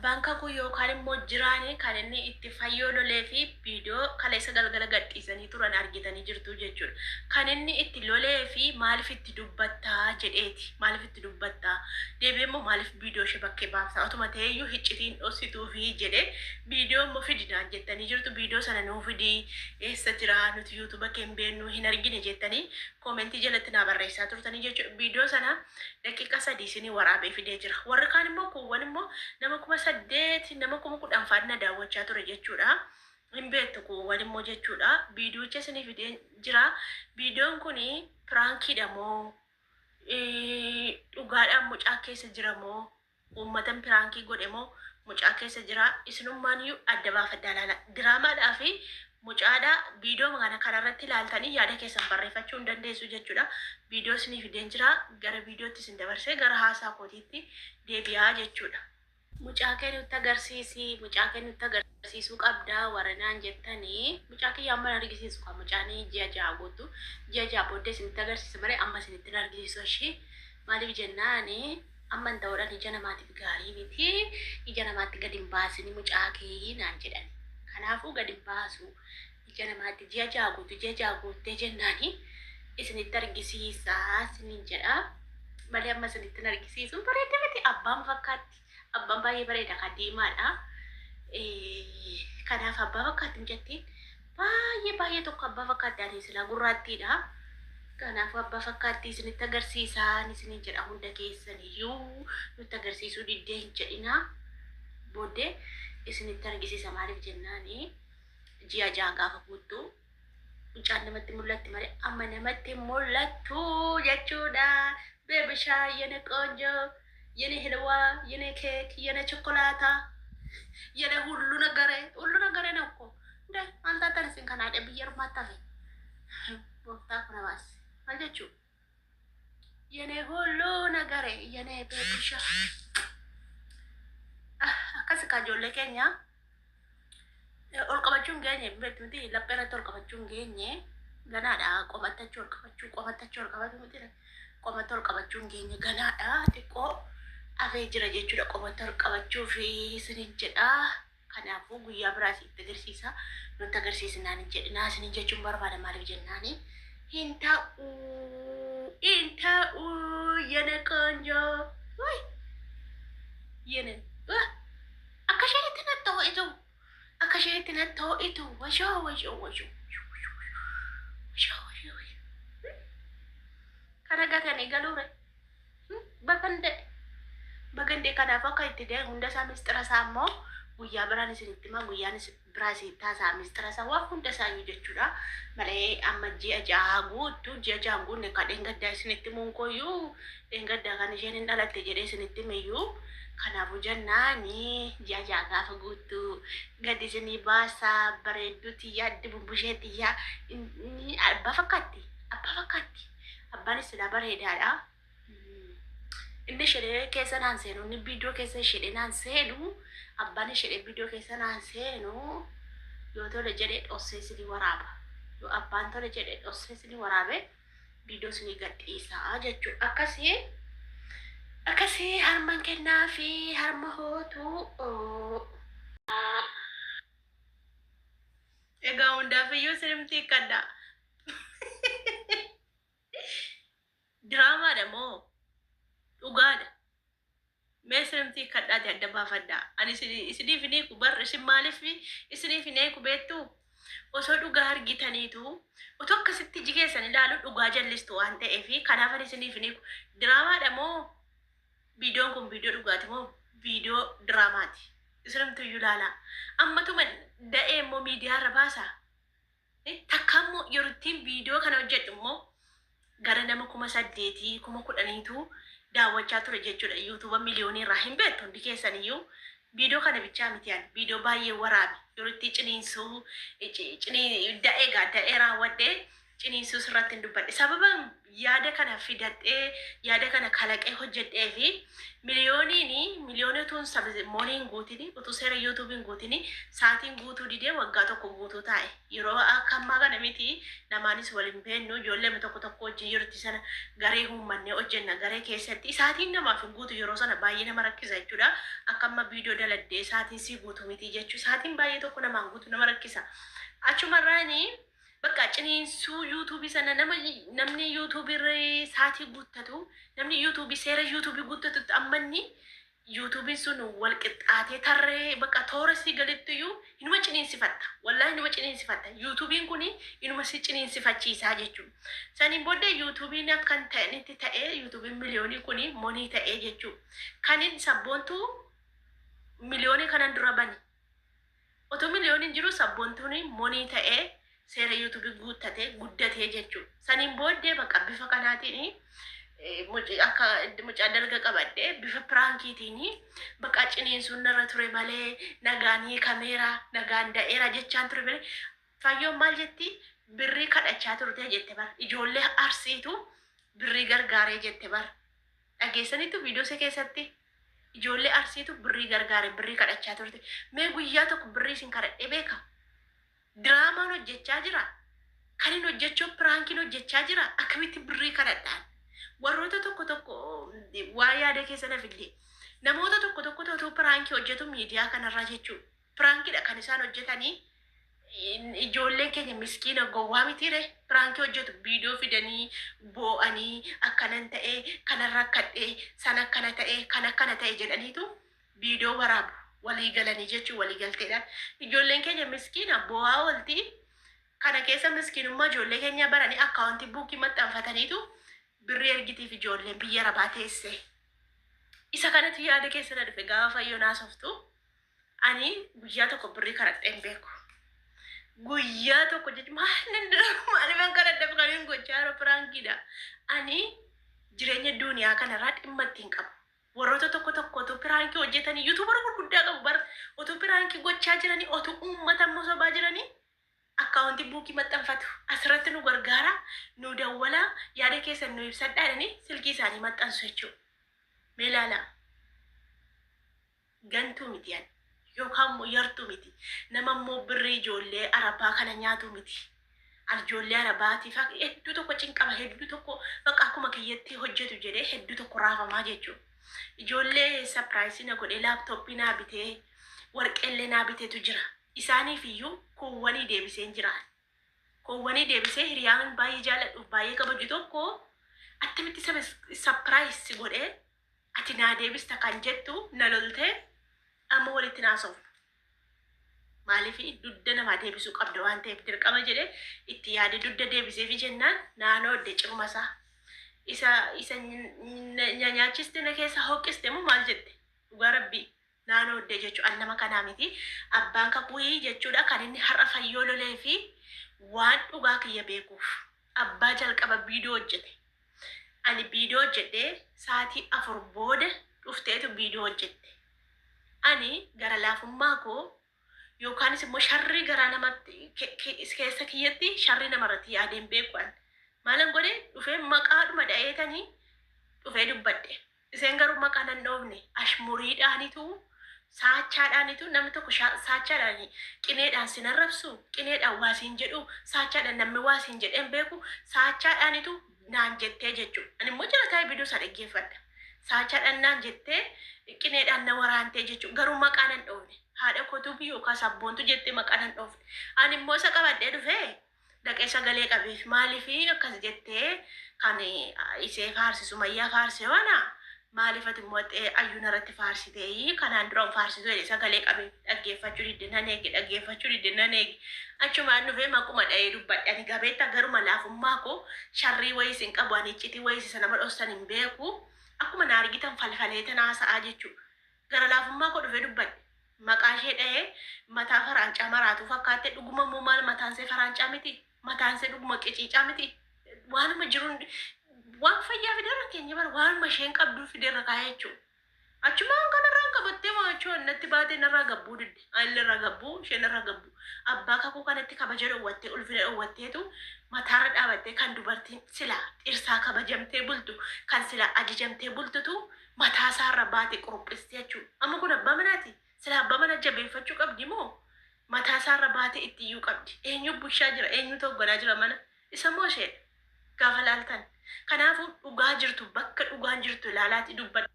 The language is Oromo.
Abbanka kuyo kanin mojjiraani kan inni itti fayyololee fi viidiyoo kaleessa galgala gadhiisanii turan argitanii jirtu jechuudha. Kan inni itti lolee fi maaliif itti dubbattaa jedheeti. Maaliif itti dubbattaa? Deebi'ee immoo maaliif viidiyoo ishee bakkee baaftaa? Otuma ta'eyyuu hiccitiin dhoosituu fi jedhee viidiyoo immoo fidinaan jettanii jirtu. Viidiyoo sana nuu fidii eessa jira nuti yuutuuba keenya beeknu hin argine jettanii koomentii jalatti naa barreessaa turtanii jechuudha. Viidiyoo sana daqiiqa 3 isinii waraabee fidee jira. Warri kaan immoo kuuwwan immoo nama 8,000 nama 10,000 faana daawwachaa ture jechuudha. Hin beektu kuuwwan immoo jechuudha. Viidiyoocha isinii fidee jira. Viidiyoon kuni piraankiidha moo dhugaadhaan mucaa keessa jira moo uummatan piraankii godhe moo mucaa keessa jira? Isinummaaniyyuu adda baafadhaa ilaala. Diraamaadhaa fi mucaadha viidiyoo kana kanarratti ilaaltanii yaada keessan barreeffachuu hin dandeessu jechuudha. Viidiyoo isinii fideen jira. Gara viidiyootti isin dabarsee gara haasaa kootiitti deebi'aa jechuudha. Mucaa kee nutti agarsiisi. Mucaa kee nutti agarsiisuu qabdaa waranaan jettanii. Mucaa kee amma argisiisu kan mucaan ji'a ja'a guutu. Ji'a ja'a booddee isinitti agarsiisa malee amma isinitti argisiisu ishee maaliif jennaani? Amma hin ta'uudhaan ija namaatiif gaarii miti. Ija namaatti gadi hin baasini mucaa kee naan jedhani. Kanaafuu gadi hin baasu. Ija namaatti ji'a ja'a guuttee jennaani isinitti argisiisaa isiniin jedha. Malee amma isinitti argisiisu bareeda miti. Abbaan fakkaatti. Abbaan baay'ee bareeda kan diimaadha. Kanaaf abbaa fakkaatti hin jettiin. Baay'ee tokko abbaa fakkaatti ani silaa gurraattiidha. Kanaafuu abbaa fakkaatti isinitti agarsiisaa isiniin jedha. Hunda keessaniyyuu nutti agarsiisuu diddee hin jedhina. Booddee isinitti argisiisa maaliif jennaani ji'a ja'a gaafa guuttu mucaan namatti mul'atti malee amma namatti mul'attu jechuudha. Beebishaa የኔ ቆንጆ የኔ ህልዋ የኔ ኬክ የኔ ቾኮላታ የኔ ሁሉ ነገሬ ነው እኮ እንደ አንተ ተነስን ከናደ ብየር ማታፈ ወፍታ ኩራባስ አልጀቹ የኔ ሁሉ ነገሬ የኔ ቤቢሻ akkasi ka ijoollee keenya ol qabachuun geenye beektu lapheerratti ol qabachuun geenye ganaadha. Qomatachuu ol qabatu miti qomata ol qabachuun geenye ganaadha. Xiqqoo afee jira jechuudha. Qomata ol qabachuu fi isiniin jedha. Kanaafuu guyyaa biraas itti agarsiisa. Nutti agarsiisnaan hin jedhinaa isiniin jechuun barbaada maaliif jennaani hin ta'uu yana qoonjoo yana akkasheetti na ta'u itu washoo kana gatanii galuure bagandee kanaaf akka itti dee hunda isaa mistira isaa immoo guyyaa biraan isinitti himaa guyyaan biraa isinitti haasaa mistira isaa waan hunda isaayyuu jechuudha. Malee amma ji'a ja'a guunne kan dheengaddaa isinitti muunkoyyuu dheengaddaa kan isheen hin dhalatte jedhee isinitti himeyyuu. Kanaafuu jennaani ji'a ja'a gaafa guuttu gadi isinii baasaa bareedduu tiyyaa addi bumbushee tiyyaa abbaa fakkaatti. Abbaanis silaa bareedaadha. Inni shedhee keessa naan seenu inni viidiyoo keessa shedhee naan seenu abbaan shedhee viidiyoo keessa naan seenu yoo tole jedhee dhossee isinii waraaba. Yoo abbaan tole jedhee dhossee isinii waraabe viidiyoo isinii gadhiisaa jechuudha. Akkasii harman kennaa fi harma hootu. Egaa hundaafiyyuu sinimtii kadda. Diraamaadha moo dhugaadha? Mee sinimtii kadhaati adda baafadhaa. Ani isiniif hin eeku barra isin maaliif isiniif hin eeku beektu? Osoo dhugaa argitaniitu otoo akkasitti iji keessan ilaalu dhugaa jallistu waan ta'eef kanaaf isiniif hin eeku. Diraamaadha moo viidiyoon kun viidiyoo dhugaati moo viidiyoo diraamaati? Isinimtuyyuu ilaalaa. Ammatuma da'ee immoo miidiyaa irra baasaa. Takka immoo yeroo ittiin viidiyoo kana hojjedhu immoo gara nama 8,000 10,000tu daawwachaa ture jechuudha. Yuutuuba miliyoonii irraa hin beektu hundi keessaniyyuu. Viidiyoo kana bichaa miti yaani viidiyoo baay'ee waraabe yeroo itti ciniinsuu da'ee raawwadhee ciniinsuu sirratti hin dubbadhe. Sababa yaada kana fidadhee yaada kana kalaqee hojjedhee fi miliyoonituun mooniin guutini utuu seera yuutuubiin guutini sa'aatiin guutuu didee waggaa tokko guutuu taa'e. Yeroo akka ammaa kana miti namaanis waliin beennu ijoollee tokko tokko wajjin jirti sana garee uummannee hojjenna garee keessatti sa'aatiin namaaf hin guutu yeroo sana baay'ee nama rakkisa jechuudha. Akka amma viidiyoo daladdee sa'aatiin si guutu miti jechuu sa'aatiin baay'ee tokko namaan guutu nama rakkisa. Achumarraanii bakka ciniinsuu yuutuubii sana namni yuutuubii sa'aatii guuttatu namni yuutuubii seera yuutuubii guuttatutti ammanni yuutuubiin sun wal qixxaatee tarree bakka toorasii galittiyuu inuma ciniinsifatta. Wallaahi inuma ciniinsifatta. Yuutuubiin kun inuma si ciniinsifachiisaa jechuudha. Saniin booddee yuutuubiin akkan ta'anitti ta'ee yuutuubiin miliyoonii kun monii ta'ee jechuudha. Kanin sabboontuu miliyoonii kanan dura bani. Otoo miliyooniin jiru sabboontuun monii ta'ee seera yuutuubii guuttatee guddatee jechuudha. Saniin booddee bakka bifa kanaatiin akka mucaa dalga qabadhee bifa piraankiitiin bakka ciniinsuun narra ture malee nagaanii kameeraa nagaan da'eera jechaan ture malee fayyoon maal jetti birrii kadhachaa turte jette bar ijoollee arsiitu birrii gargaaree jette bar dhageessanitu viidiyoo keessatti ijoollee arsiitu birrii gargaaree birrii kadhachaa turte. Mee guyyaa tokko birrii isin kadhadhee beeka? Diraamaan hojjechaa jira. Kan hin hojjechuu piraankiin hojjechaa jira. Akkamitti birrii kadhadhaan? Warroota tokko waa yaada keessa na fidde. Namoota tokko otoo piraankii hojjetu miidiyaa kanarraa jechuudha. Piraankiidha kan isaan hojjetanii ijoolleen keenya miskiina gowwaa mitiire piraankii hojjetu viidiyoo fidanii boo'anii akkanan ta'ee kanarra akkadhee sana akkana ta'ee kan akkana ta'e jedhaniitu viidiyoo waraabu. Walii galanii jechuun walii galteedhaan ijoolleen keenya miskiina bo'aa walti kana keessa miskiinummaa ijoollee keenya baranii akkaawuntii buukii maxxanfataniitu birrii ergitiif ijoolleen biyya rabaa teesse. Isa kanatti yaada keessa na dhufe gaafa Fayyoon haasoftu ani guyyaa tokko birrii kadhadheen beeku. Guyyaa tokko jechuun maaliifan kadhadhaaf kan hin gochaa jiru piraankiidha. Ani jireenya duuniyaa kanarraa dhimma ittiin qabu. Warroota tokko otoo piraankii hojjetanii yuutuubara gurguddaa qabu bar otoo piraankii gochaa jiranii otoo uummata mosobaa jiranii akkaawuntii buukii maxxanfatu. Asirratti nu gargaara nu dawwala yaada keessan nu ibsadhaa jedhanii silkii isaanii maxxansu jechuudha. Mee ilaala gantuu miti yan yookaan immoo yartuu miti nama immoo birrii ijoollee arabaa kana nyaatu miti. Ijoollee arabaatiif hedduu tokko cinqama hedduu tokko bakka akkuma kiyyatti hojjetu jedhee hedduu tokko raafamaa jechuudha. Ijoollee sapiraayisii na godhee laaptooppii naa bitee warqeellee naa biteetu jira. Isaaniif iyyuu kuuwwanii deebisee jiraan. Kuuwwanii deebisee hiriyaan baay'ee jaalladhuuf baay'ee kabaju tokko attamitti sapiraayisii godhee ati naa deebista kan jettu na loltee amma walitti naasa'u. Maaliif dudda namaa deebisuu qabda waan ta'eef dirqama jedhee itti yaade dudda deebiseefi jennaan naannoo odde cirmasaa. Isa nyaachiste na keessa hoqqiste moo maal jette? Dhugaa Rabbii naannoo odde jechuudha nama kanaa miti. Abbaan kakuuyii jechuudha kan inni har'a Fayyoo lolee fi waan dhugaa kiyya beekuuf abbaa jalqaba viidiyoo hojjete. Ani viidiyoo hojjedhee sa'aatii 4 booda dhufteetu viidiyoo hojjette. Ani gara laafummaa koo yookaanis immoo sharrii garaa namatti keessa kiyyatti sharrii namarratti yaadeen beeku'an. Maalan godhe dhufee maqaadhuma dha'eetanii dhufee dubbadhe. Iseen garuu maqaa nan dhoofne ashmuriidhaanitu saachaadhaanitu namni tokko saachaadhaani qineedhaan sin arrabsu qineedhaan waasiin jedhu saachaadhaan namni waasiin jedheen beeku saachaadhaanitu naan jettee jechuudha. Ani immoo jala taa'ee viidiyoo isaa dhaggeeffadha. Saachaadhaan naan jettee qineedhaan na waraantee jechuudha. Garuu maqaa nan dhoofne. Haadha kootuu fi yookaan sabboontu jettee maqaa nan dhoofne. Ani immoo isa qabadhee dhufee dhaqee sagalee qabeef maaliif akkas jettee kan isee faarsisu mayyaa faarsee waana maaliif ati immoo ayyuu narratti faarsitee kanaan dura faarsisu jedhee sagalee qabeef dhaggeeffachuu diddinan eegi achumaan dhufee maquma dha'ee dubbadhe. Ani gabeetta garuma laafummaa koo sharrii wayii sin qabu ani iccitii wayii isa nama dhossan hin beeku akkuma na argitan falfalee tanaa sa'aa jechuudha. Gara laafummaa koo dhufee dubbadhe. Maqaa ishee dha'ee mataa faraancaa maraatu fakkaattee dhuguma immoo maal mataan see faraancaa miti mataan see dhuguma qiciicaa miti waanuma jiruun waan fayyaa fideerra keenya bara waanuma isheen qabduu fideerra kaa'ee jechuudha. Achumaan kanarraan qabattee maachuun natti baatee narraa gabbuu didde. Ani irraa gabbuu isheen irraa gabbuu. Abbaa kakuu kanatti kabaja dhoowwattee ulfina dhoowwatteetu mataarra dhaabattee kan dubartiin sila dhirsaa kabajamtee bultu kan sila ajajamtee bultutu mataasaarra baatee quruphistii jechuudha. Amma kun abbaa manaati. Sila abbaa mana jabeeffachuu qabdi moo mataasaarra baatee itti iyyuu qabdi. Eenyu bushaa jira eenyu togganaa jira mana isa moo ishee gaafa laaltan. Kanaafuu dhugaa jirtu bakka dhugaan jirtu ilaalaati dubbadha.